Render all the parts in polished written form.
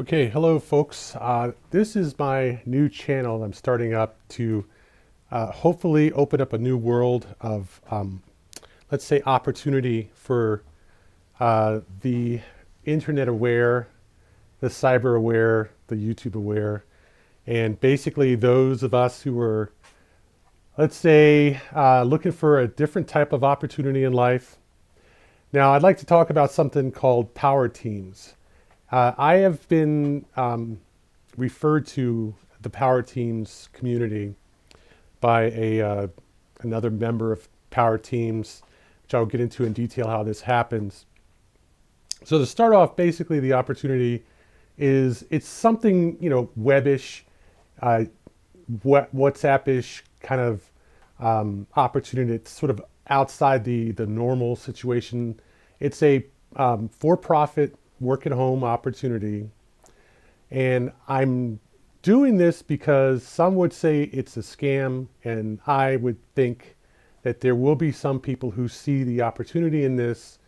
Okay, hello folks. This is my new channel I'm starting up to hopefully open up a new world of, let's say, opportunity for the internet aware, the cyber aware, the YouTube aware, and basically those of us who are, let's say, looking for a different type of opportunity in life. Now, I'd like to talk about something called power teams. I have been referred to the Power Teams community by another member of Power Teams, which I'll get into in detail how this happens. So to start off, basically the opportunity is it's something webish, uh, WhatsApp-ish kind of opportunity. It's sort of outside the normal situation. It's a for-profit work at home opportunity. And I'm doing this because some would say it's a scam, and I would think that there will be some people who see the opportunity in this.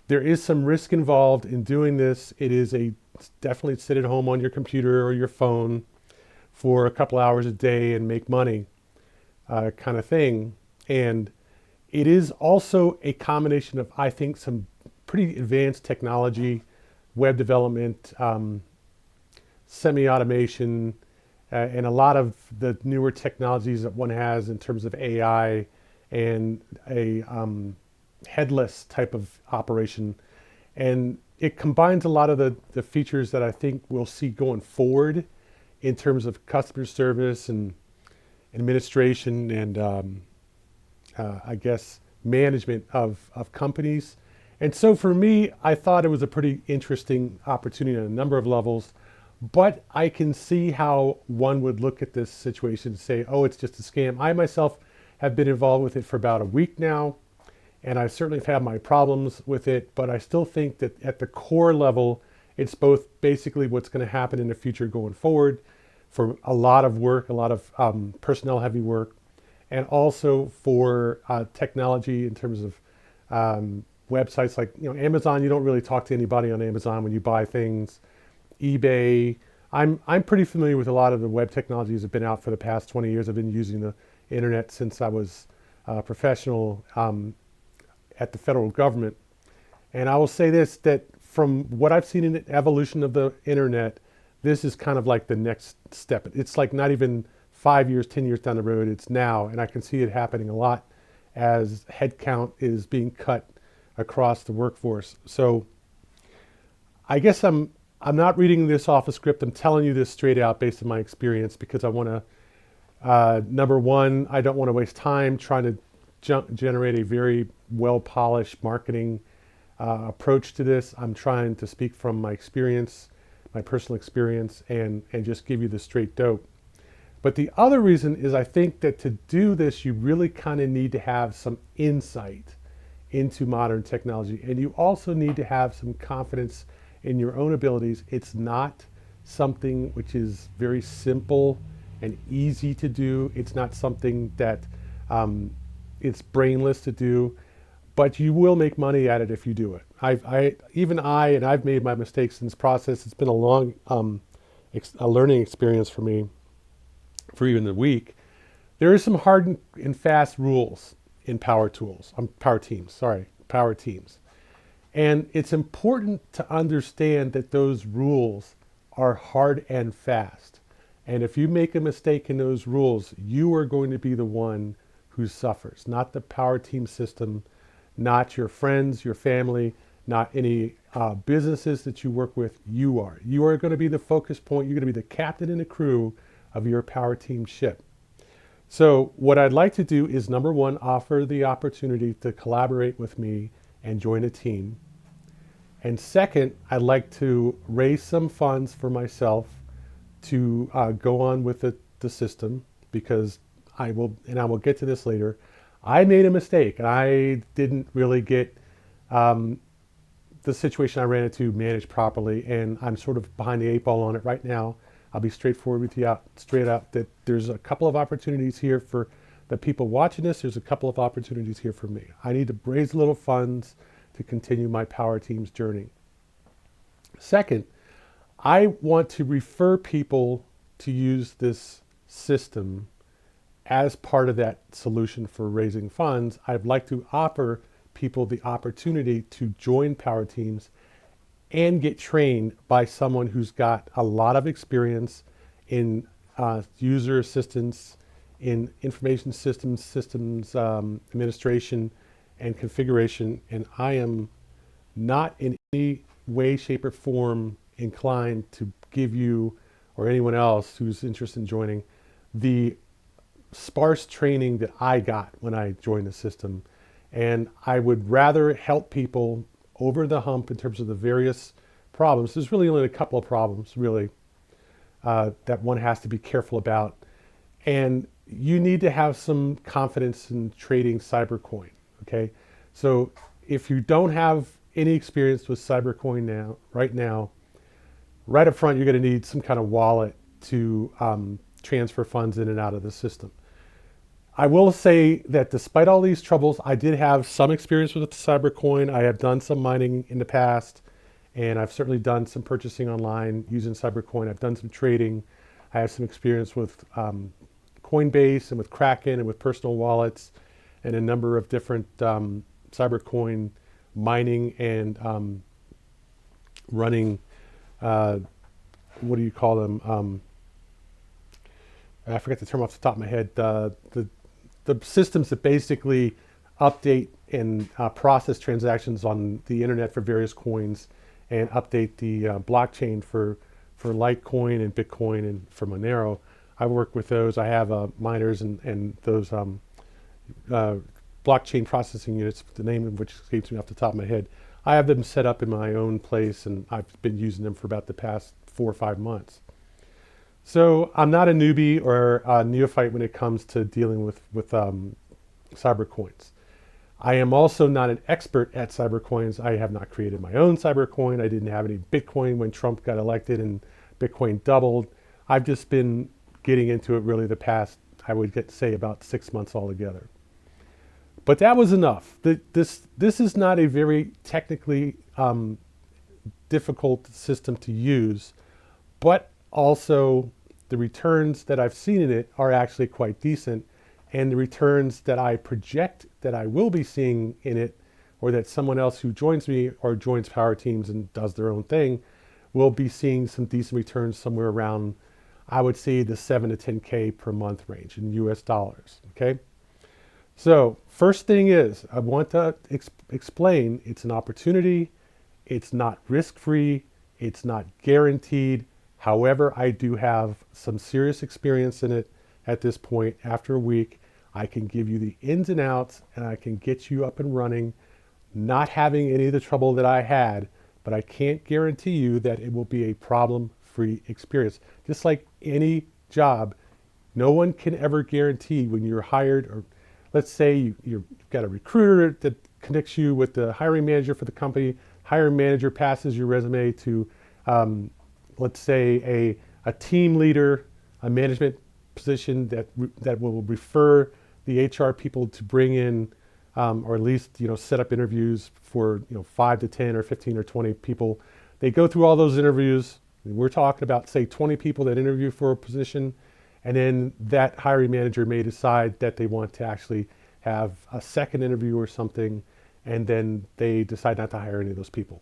There is some risk involved in doing this. It is definitely sit at home on your computer or your phone for a couple hours a day and make money kind of thing. And it is also a combination of, I think, some pretty advanced technology, web development, semi-automation, and a lot of the newer technologies that one has in terms of AI and a headless type of operation. And it combines a lot of the features that I think we'll see going forward in terms of customer service and administration and I guess management of companies. And so for me, I thought it was a pretty interesting opportunity on a number of levels, but I can see how one would look at this situation and say, oh, it's just a scam. I myself have been involved with it for about a week now, and I certainly have had my problems with it, but I still think that at the core level, it's both basically what's going to happen in the future going forward for a lot of work, a lot of personnel heavy work, and also for technology in terms of websites like Amazon. You don't really talk to anybody on Amazon when you buy things. eBay. I'm pretty familiar with a lot of the web technologies that have been out for the past 20 years. I've been using the internet since I was a professional at the federal government. And I will say this, that from what I've seen in the evolution of the internet, this is kind of like the next step. It's like not even 5 years, 10 years down the road, it's now. And I can see it happening a lot as headcount is being cut across the workforce. So I guess I'm not reading this off a script. I'm telling you this straight out based on my experience because I want to, number one, I don't want to waste time trying to generate a very well-polished marketing approach to this. I'm trying to speak from my experience, my personal experience, and just give you the straight dope. But the other reason is I think that to do this, you really kind of need to have some insight into modern technology. And you also need to have some confidence in your own abilities. It's not something which is very simple and easy to do. It's not something that it's brainless to do, but you will make money at it if you do it. I've made my mistakes in this process. It's been a long a learning experience for me for even the week. There is some hard and fast rules in Power Teams. And it's important to understand that those rules are hard and fast. And if you make a mistake in those rules, you are going to be the one who suffers, not the Power Team system, not your friends, your family, not any businesses that you work with. You are. You are going to be the focus point. You're going to be the captain and the crew of your Power Team ship. So what I'd like to do is, number one, offer the opportunity to collaborate with me and join a team. And second, I'd like to raise some funds for myself to go on with the system, because I will get to this later. I made a mistake and I didn't really get the situation I ran into managed properly, and I'm sort of behind the eight ball on it right now. I'll be straightforward with you straight out that there's a couple of opportunities here for the people watching this. There's a couple of opportunities here for me. I need to raise a little funds to continue my Power Teams journey. Second, I want to refer people to use this system as part of that solution for raising funds. I'd like to offer people the opportunity to join power teams and get trained by someone who's got a lot of experience in user assistance, in information systems administration, and configuration. And I am not in any way, shape, or form inclined to give you or anyone else who's interested in joining the sparse training that I got when I joined the system. And I would rather help people over the hump in terms of the various problems. There's really only a couple of problems, really, that one has to be careful about. And you need to have some confidence in trading cybercoin, okay? So if you don't have any experience with cybercoin now, right up front, you're going to need some kind of wallet to transfer funds in and out of the system. I will say that despite all these troubles, I did have some experience with cybercoin. I have done some mining in the past, and I've certainly done some purchasing online using cybercoin. I've done some trading. I have some experience with Coinbase and with Kraken and with personal wallets and a number of different cybercoin mining and running, what do you call them? I forget the term off the top of my head. The systems that basically update and process transactions on the internet for various coins and update the blockchain for Litecoin and Bitcoin and for Monero. I work with those. I have miners and those blockchain processing units, the name of which escapes me off the top of my head. I have them set up in my own place, and I've been using them for about the past 4 or 5 months. So I'm not a newbie or a neophyte when it comes to dealing with cyber coins. I am also not an expert at cyber coins. I have not created my own cyber coin. I didn't have any Bitcoin when Trump got elected and Bitcoin doubled. I've just been getting into it really the past, I would say, about 6 months altogether. But that was enough. This is not a very technically difficult system to use, but also the returns that I've seen in it are actually quite decent, and the returns that I project that I will be seeing in it, or that someone else who joins me or joins power teams and does their own thing will be seeing some decent returns somewhere around, I would say, the 7 to 10K per month range in US dollars, okay? So first thing is, I want to explain it's an opportunity, it's not risk-free, it's not guaranteed. However, I do have some serious experience in it at this point. After a week, I can give you the ins and outs, and I can get you up and running, not having any of the trouble that I had, but I can't guarantee you that it will be a problem-free experience. Just like any job, no one can ever guarantee when you're hired, or let's say you've got a recruiter that connects you with the hiring manager for the company. Hiring manager passes your resume to let's say a team leader, a management position that will refer the HR people to bring in, or at least set up interviews for 5 to 10 or 15 or 20 people. They go through all those interviews. We're talking about, say, 20 people that interview for a position, and then that hiring manager may decide that they want to actually have a second interview or something, and then they decide not to hire any of those people.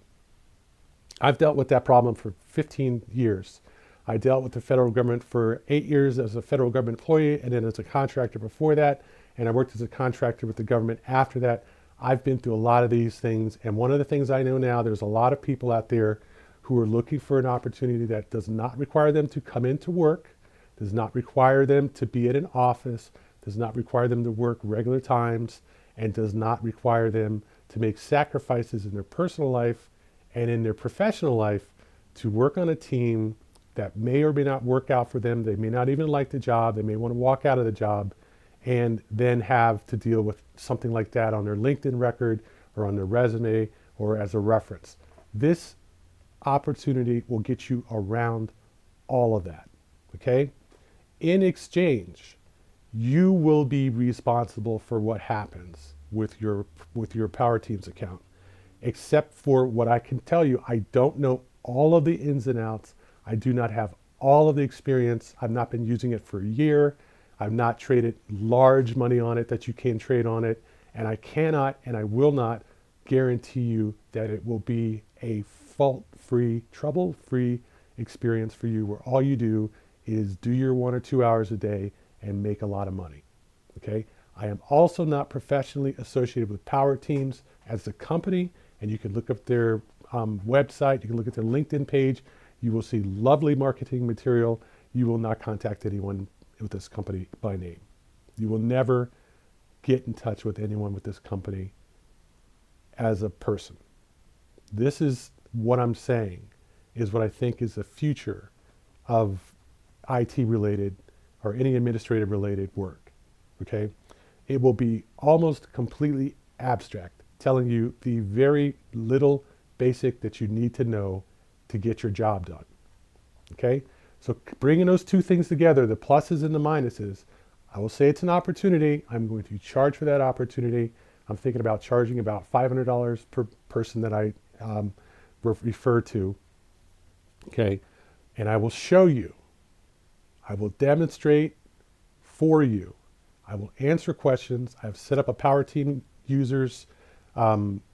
I've dealt with that problem for 15 years. I dealt with the federal government for 8 years as a federal government employee, and then as a contractor before that, and I worked as a contractor with the government after that. I've been through a lot of these things, and one of the things I know now, there's a lot of people out there who are looking for an opportunity that does not require them to come into work, does not require them to be at an office, does not require them to work regular times, and does not require them to make sacrifices in their personal life and in their professional life to work on a team that may or may not work out for them. They may not even like the job. They may want to walk out of the job and then have to deal with something like that on their LinkedIn record or on their resume or as a reference. This opportunity will get you around all of that, okay? In exchange, you will be responsible for what happens with your Power Teams account. Except for what I can tell you, I don't know all of the ins and outs. I do not have all of the experience. I've not been using it for a year. I've not traded large money on it that you can trade on it. And I cannot and I will not guarantee you that it will be a fault-free, trouble-free experience for you where all you do is do your 1 or 2 hours a day and make a lot of money. Okay? I am also not professionally associated with Pwrtools as a company, and you can look up their website, you can look at their LinkedIn page. You will see lovely marketing material. You will not contact anyone with this company by name. You will never get in touch with anyone with this company as a person. This is what I'm saying is what I think is the future of IT related or any administrative related work. Okay? It will be almost completely abstract, telling you the very little basic that you need to know to get your job done. Okay? So bringing those two things together, the pluses and the minuses, I will say it's an opportunity. I'm going to charge for that opportunity. I'm thinking about charging about $500 per person that I refer to. Okay? And I will show you. I will demonstrate for you. I will answer questions. I've set up a Pwrtools users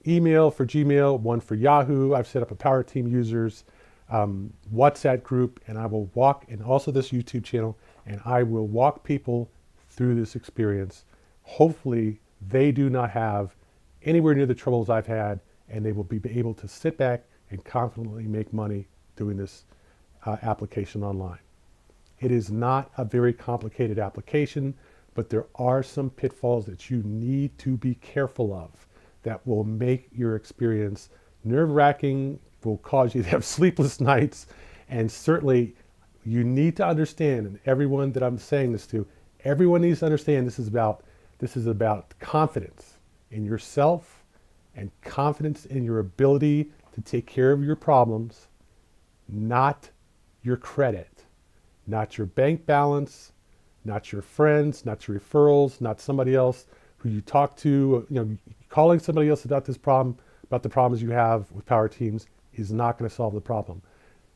email for Gmail, one for Yahoo. I've set up a Pwrtools users WhatsApp group, and I will walk, and also this YouTube channel, and I will walk people through this experience. Hopefully they do not have anywhere near the troubles I've had, and they will be able to sit back and confidently make money doing this application online. It is not a very complicated application, but there are some pitfalls that you need to be careful of that will make your experience nerve-wracking, will cause you to have sleepless nights, and certainly you need to understand, and everyone that I'm saying this to, everyone needs to understand this is about confidence in yourself and confidence in your ability to take care of your problems, not your credit, not your bank balance, not your friends, not your referrals, not somebody else who you talk to. Calling somebody else about this problem, about the problems you have with Pwrtools is not going to solve the problem.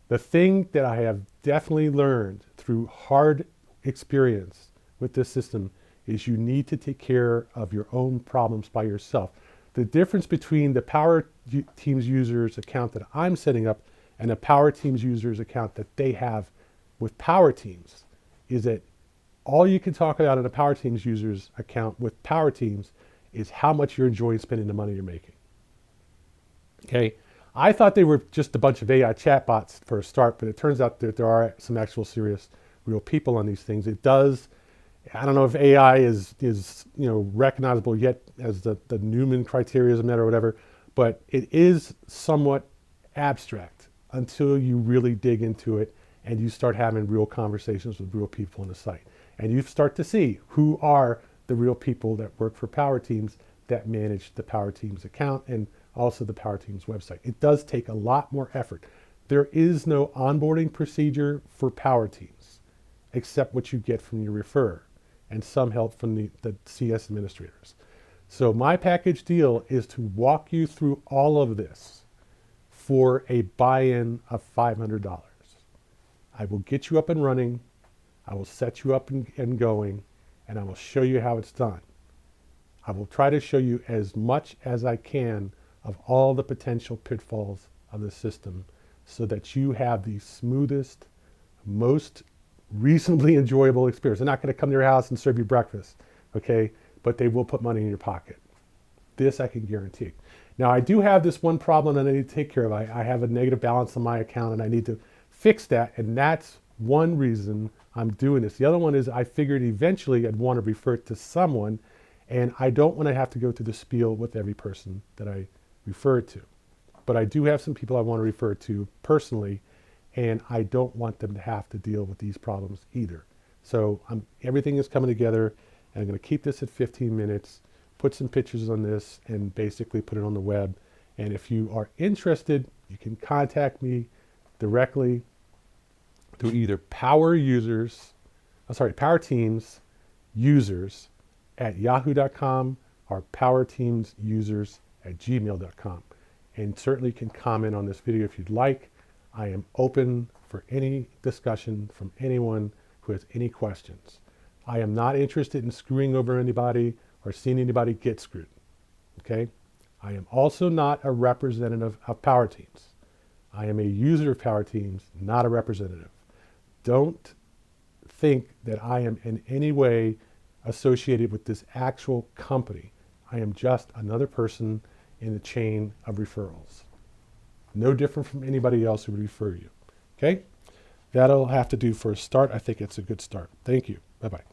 The thing that I have definitely learned through hard experience with this system is you need to take care of your own problems by yourself. The difference between the Pwrtools users account that I'm setting up and a Pwrtools users account that they have with Pwrtools is that all you can talk about in a Pwrtools users account with Pwrtools is how much you're enjoying spending the money you're making. Okay, I thought they were just a bunch of AI chatbots for a start, but it turns out that there are some actual serious, real people on these things. It does. I don't know if AI is recognizable yet as the Newman criteria is met or whatever, but it is somewhat abstract until you really dig into it and you start having real conversations with real people on the site. And you start to see who are the real people that work for Pwrtools that manage the Pwrtools account and also the Pwrtools website. It does take a lot more effort. There is no onboarding procedure for Pwrtools except what you get from your referrer and some help from the CS administrators. So my package deal is to walk you through all of this for a buy-in of $500. I will get you up and running. I will set you up and going, and I will show you how it's done. I will try to show you as much as I can of all the potential pitfalls of the system so that you have the smoothest, most reasonably enjoyable experience. They're not going to come to your house and serve you breakfast, okay? But they will put money in your pocket. This I can guarantee. Now, I do have this one problem that I need to take care of. I have a negative balance on my account, and I need to fix that, and that's one reason I'm doing this. The other one is I figured eventually I'd want to refer it to someone, and I don't want to have to go through the spiel with every person that I refer it to. But I do have some people I want to refer it to personally, and I don't want them to have to deal with these problems either. So everything is coming together, and I'm going to keep this at 15 minutes, put some pictures on this, and basically put it on the web. And if you are interested, you can contact me directly through either Pwrtools users at yahoo.com or Pwrtools users at gmail.com. And certainly you can comment on this video if you'd like. I am open for any discussion from anyone who has any questions. I am not interested in screwing over anybody or seeing anybody get screwed. Okay? I am also not a representative of Power Teams. I am a user of Power Teams, not a representative. Don't think that I am in any way associated with this actual company. I am just another person in the chain of referrals. No different from anybody else who would refer you. Okay? That'll have to do for a start. I think it's a good start. Thank you. Bye-bye.